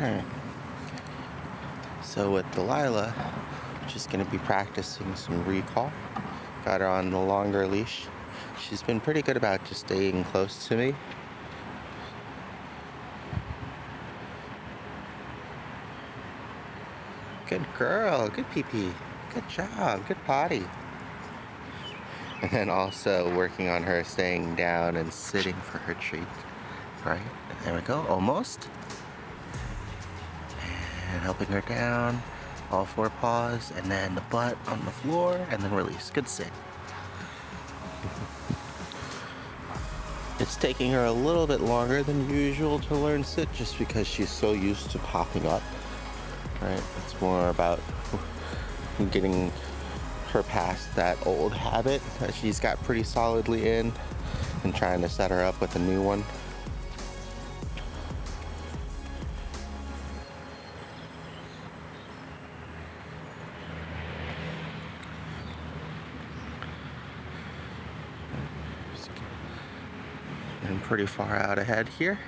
Alright. So with Delilah, just going to be practicing some recall. Got her on the longer leash. She's been pretty good about just staying close to me. Good girl, good pee-pee. Good job, good potty. And then also working on her staying down and sitting for her treat. Right, there we go, almost. And helping her down, all four paws, and then the butt on the floor, and then release. Good sit. It's taking her a little bit longer than usual to learn sit just because she's so used to popping up. Right, it's more about getting her past that old habit that she's got pretty solidly in and trying to set her up with a new one. And pretty far out ahead here.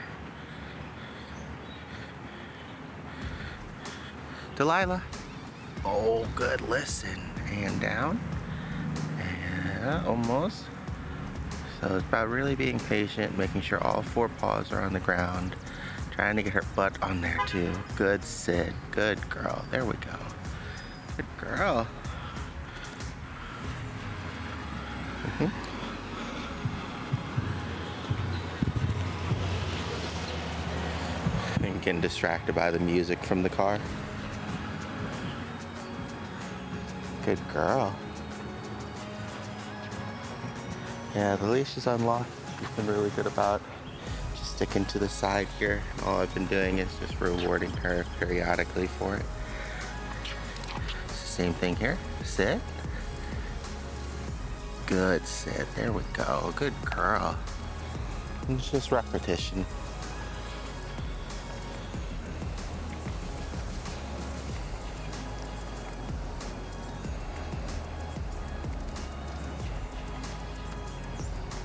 Delilah. Oh, good. Listen. And down. And almost. So it's about really being patient, making sure all four paws are on the ground. Trying to get her butt on there too. Good sit. Good girl. There we go. Good girl. And getting distracted by the music from the car. Good girl. Yeah, the leash is unlocked. She's been really good about just sticking to the side here. All I've been doing is just rewarding her periodically for it. It's the same thing here. Sit. Good sit. There we go. Good girl. It's just repetition.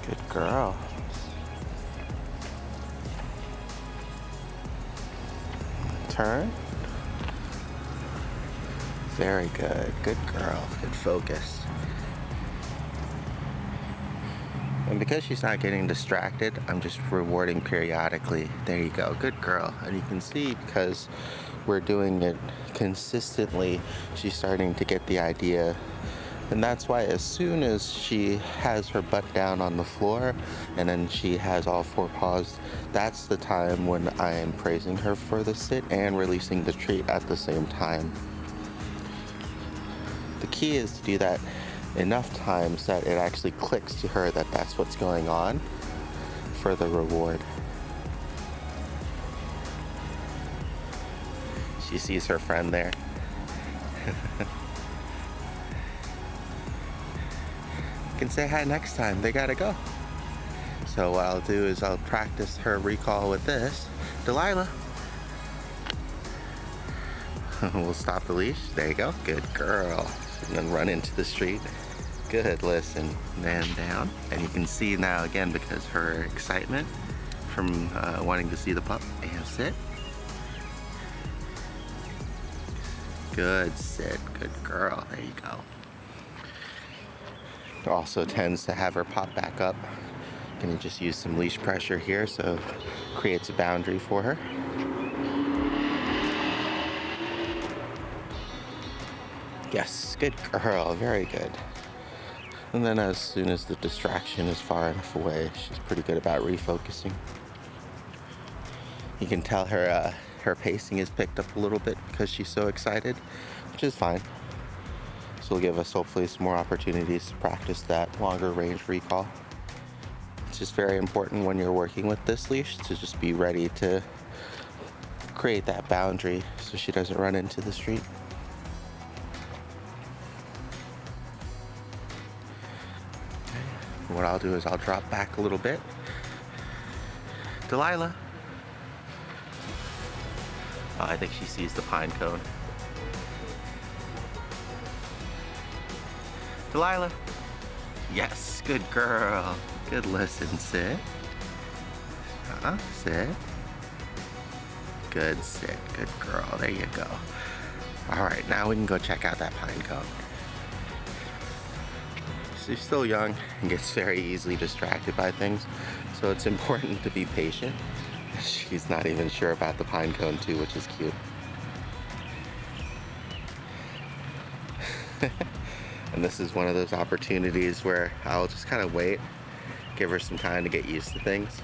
Good girl. Turn. Very good. Good girl. Good focus. And because she's not getting distracted, I'm just rewarding periodically. There you go. Good girl. And you can see because we're doing it consistently, she's starting to get the idea. And that's why as soon as she has her butt down on the floor and then she has all four paws, that's the time when I am praising her for the sit and releasing the treat at the same time. The key is to do that enough times that it actually clicks to her that that's what's going on for the reward. She sees her friend there. Can say hi next time. They gotta go. So what I'll do is I'll practice her recall with this. Delilah. We'll stop the leash. There you go. Good girl. And then run into the street. Good. Listen. Then down. And you can see now again because her excitement from wanting to see the pup. And sit. Good sit. Good girl. There you go. Also tends to have her pop back up. Gonna just use some leash pressure here so it creates a boundary for her. Yes, good girl, very good. And then as soon as the distraction is far enough away, she's pretty good about refocusing. You can tell her pacing is picked up a little bit because she's so excited, which is fine. This will give us hopefully some more opportunities to practice that longer range recall. It's just very important when you're working with this leash to just be ready to create that boundary so she doesn't run into the street. What I'll do is I'll drop back a little bit. Delilah. Oh, I think she sees the pine cone. Delilah. Yes, good girl. Good listen. Sit. Sit. Good sit. Good girl. There you go. All right, now we can go check out that pine cone. She's still young and gets very easily distracted by things, so it's important to be patient. She's not even sure about the pine cone too, which is cute. And this is one of those opportunities where I'll just kind of wait, give her some time to get used to things.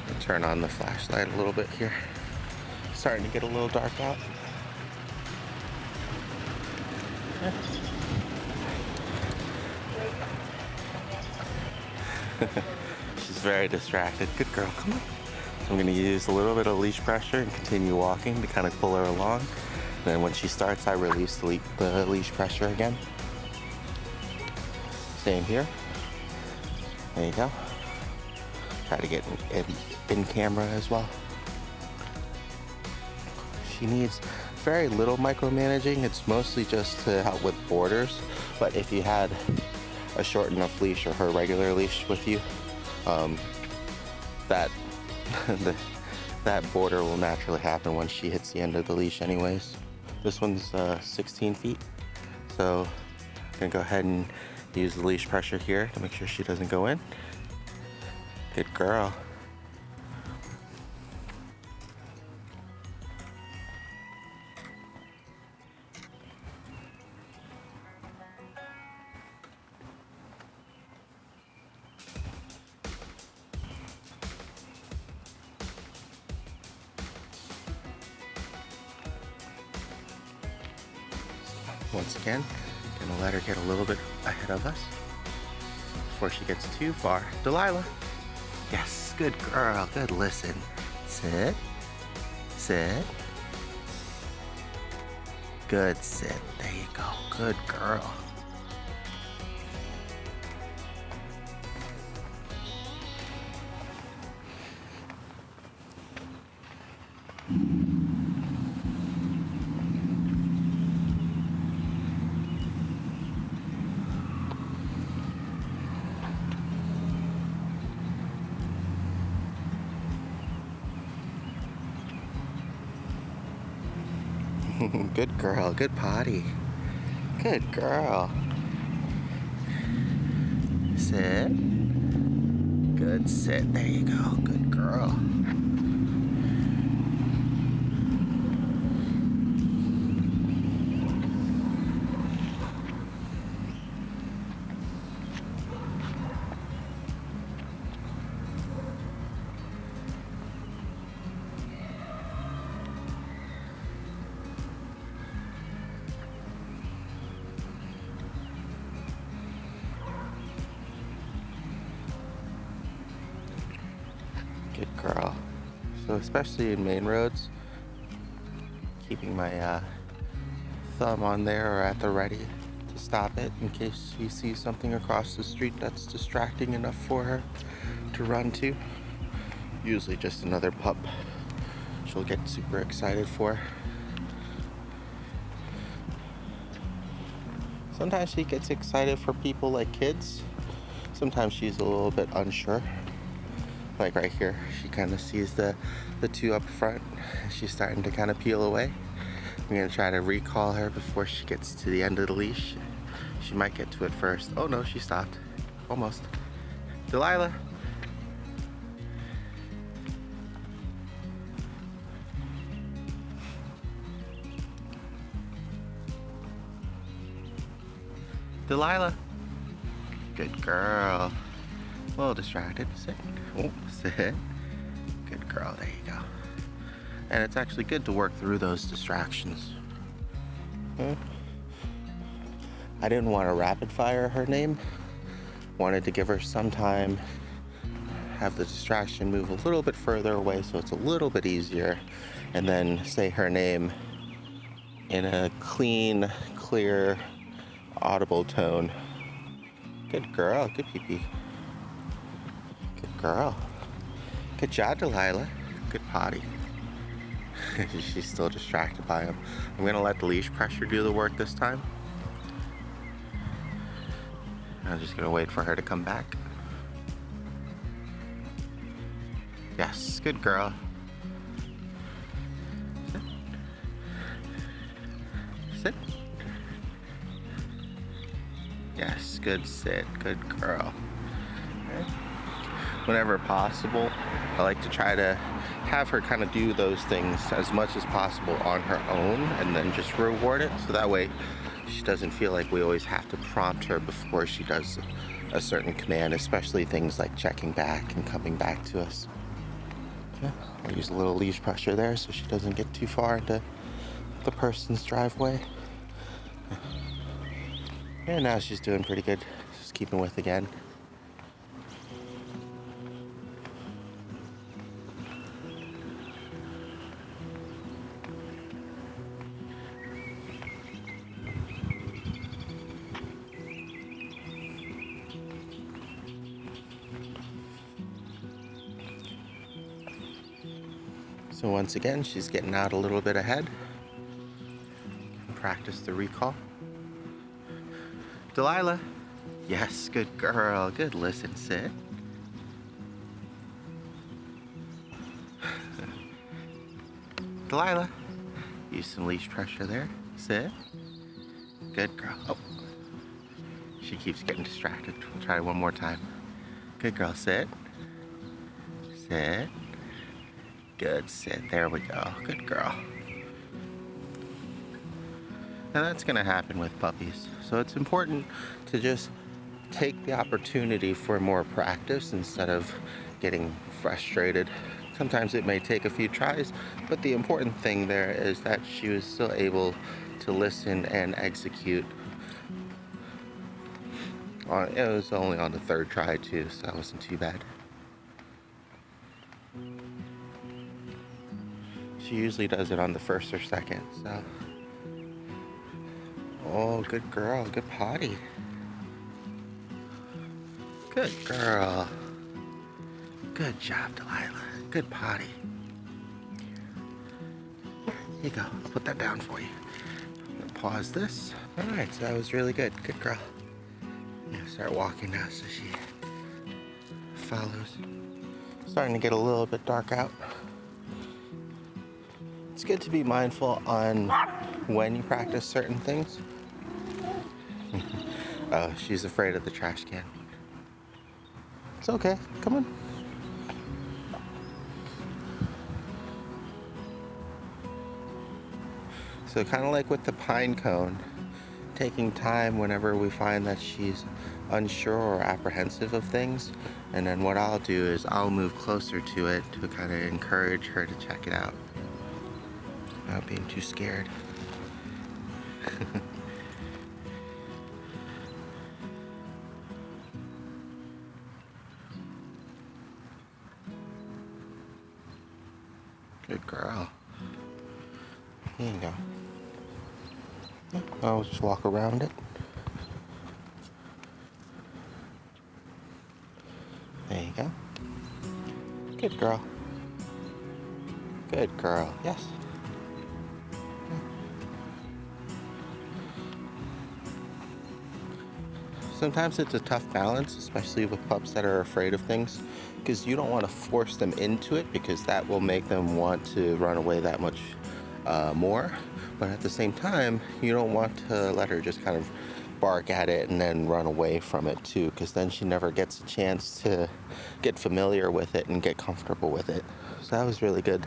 I'll turn on the flashlight a little bit here. It's starting to get a little dark out. She's very distracted. Good girl, come on. So I'm gonna use a little bit of leash pressure and continue walking to kind of pull her along. And then when she starts, I release the leash pressure again. Same here. There you go. Try to get in camera as well. She needs very little micromanaging. It's mostly just to help with borders. But if you had a short enough leash or her regular leash with you, that that border will naturally happen once she hits the end of the leash anyways. This one's 16 feet, so I'm gonna go ahead and use the leash pressure here to make sure she doesn't go in. Good girl. Once again, gonna let her get a little bit ahead of us before she gets too far. Delilah. Yes, good girl, good listen. Sit, sit. Good sit, there you go, good girl. Good girl, good potty. Good girl. Sit. Good sit, there you go, good girl. Good girl. So especially in main roads, keeping my thumb on there or at the ready to stop it in case she sees something across the street that's distracting enough for her to run to. Usually just another pup she'll get super excited for. Sometimes she gets excited for people like kids. Sometimes she's a little bit unsure. Like right here, she kind of sees the two up front. She's starting to kind of peel away. I'm gonna try to recall her before she gets to the end of the leash. She might get to it first. Oh no, she stopped. Almost. Delilah. Delilah. Good girl. A little distracted. Sit. Oh, sit. Good girl. There you go. And it's actually good to work through those distractions. I didn't want to rapid fire her name. Wanted to give her some time, have the distraction move a little bit further away so it's a little bit easier, and then say her name in a clean, clear, audible tone. Good girl. Good pee-pee. Good girl. Good job, Delilah. Good potty. She's still distracted by him. I'm gonna let the leash pressure do the work this time. I'm just gonna wait for her to come back. Yes, good girl. Sit. Sit. Yes, good sit, good girl. Okay. Whenever possible, I like to try to have her kind of do those things as much as possible on her own and then just reward it, so that way she doesn't feel like we always have to prompt her before she does a certain command, especially things like checking back and coming back to us. Yeah, I'll use a little leash pressure there so she doesn't get too far into the person's driveway. And now she's doing pretty good, just keeping with again. So once again, she's getting out a little bit ahead. Practice the recall. Delilah. Yes, good girl. Good listen, sit. Delilah. Use some leash pressure there. Sit. Good girl. Oh. She keeps getting distracted. We'll try it one more time. Good girl. Sit. Sit. Good. Sit. There we go. Good girl. And that's going to happen with puppies. So it's important to just take the opportunity for more practice instead of getting frustrated. Sometimes it may take a few tries, but the important thing there is that she was still able to listen and execute. It was only on the third try too, so that wasn't too bad. She usually does it on the first or second, so. Oh, good girl, good potty. Good girl. Good job, Delilah. Good potty. Here you go. I'll put that down for you. I'm gonna pause this. All right, so that was really good. Good girl. I'm gonna start walking now so she follows. Starting to get a little bit dark out. It's good to be mindful on when you practice certain things. Oh, she's afraid of the trash can. It's okay. Come on. So kind of like with the pine cone, taking time whenever we find that she's unsure or apprehensive of things, and then what I'll do is I'll move closer to it to kind of encourage her to check it out without being too scared. Good girl. Here you go. I'll just walk around it. There you go. Good girl. Good girl. Yes. Sometimes it's a tough balance, especially with pups that are afraid of things, because you don't want to force them into it because that will make them want to run away that much more. But at the same time, you don't want to let her just kind of bark at it and then run away from it too, because then she never gets a chance to get familiar with it and get comfortable with it. So that was really good.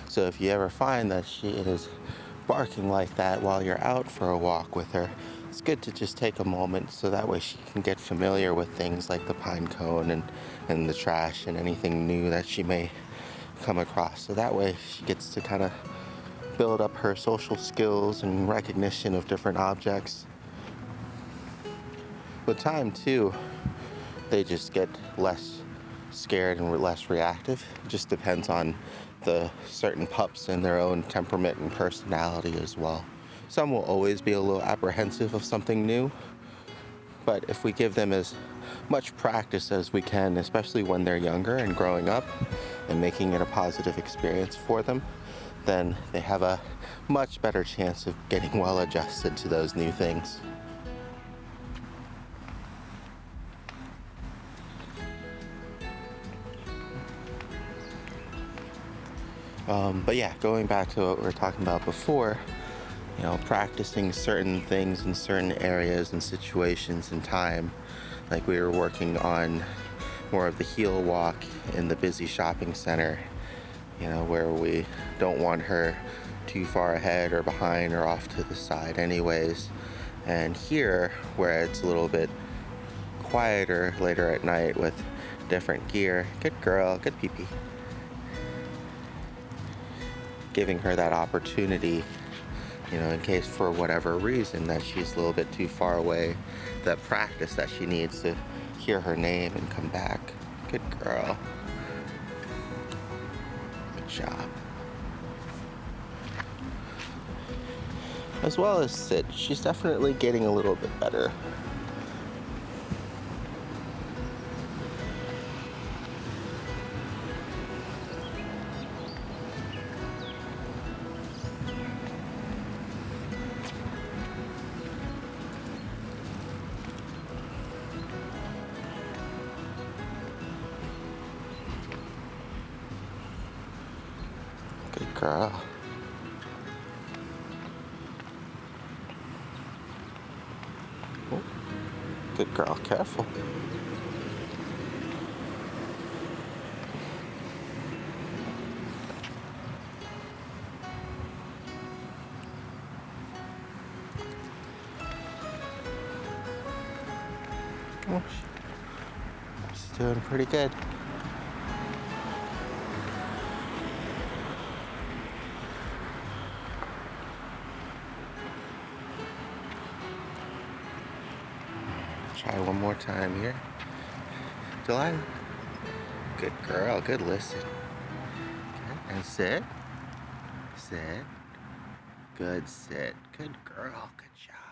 So if you ever find that she is barking like that while you're out for a walk with her, it's good to just take a moment so that way she can get familiar with things like the pine cone and the trash and anything new that she may come across. So that way she gets to kind of build up her social skills and recognition of different objects. With time too, they just get less scared and less reactive. It just depends on the certain pups and their own temperament and personality as well. Some will always be a little apprehensive of something new, but if we give them as much practice as we can, especially when they're younger and growing up and making it a positive experience for them, then they have a much better chance of getting well adjusted to those new things. But yeah, going back to what we were talking about before, practicing certain things in certain areas and situations and time. Like we were working on more of the heel walk in the busy shopping center, where we don't want her too far ahead or behind or off to the side anyways. And here, where it's a little bit quieter later at night with different gear, good girl, good pee-pee. Giving her that opportunity, in case for whatever reason that she's a little bit too far away, that practice that she needs to hear her name and come back. Good girl. Good job. As well as sit, she's definitely getting a little bit better. Good girl. Oh, good girl, careful. Oh, she's doing pretty good. Try one more time here. Delilah. Good girl, good listen. Okay. And sit. Sit. Good sit. Good girl, good job.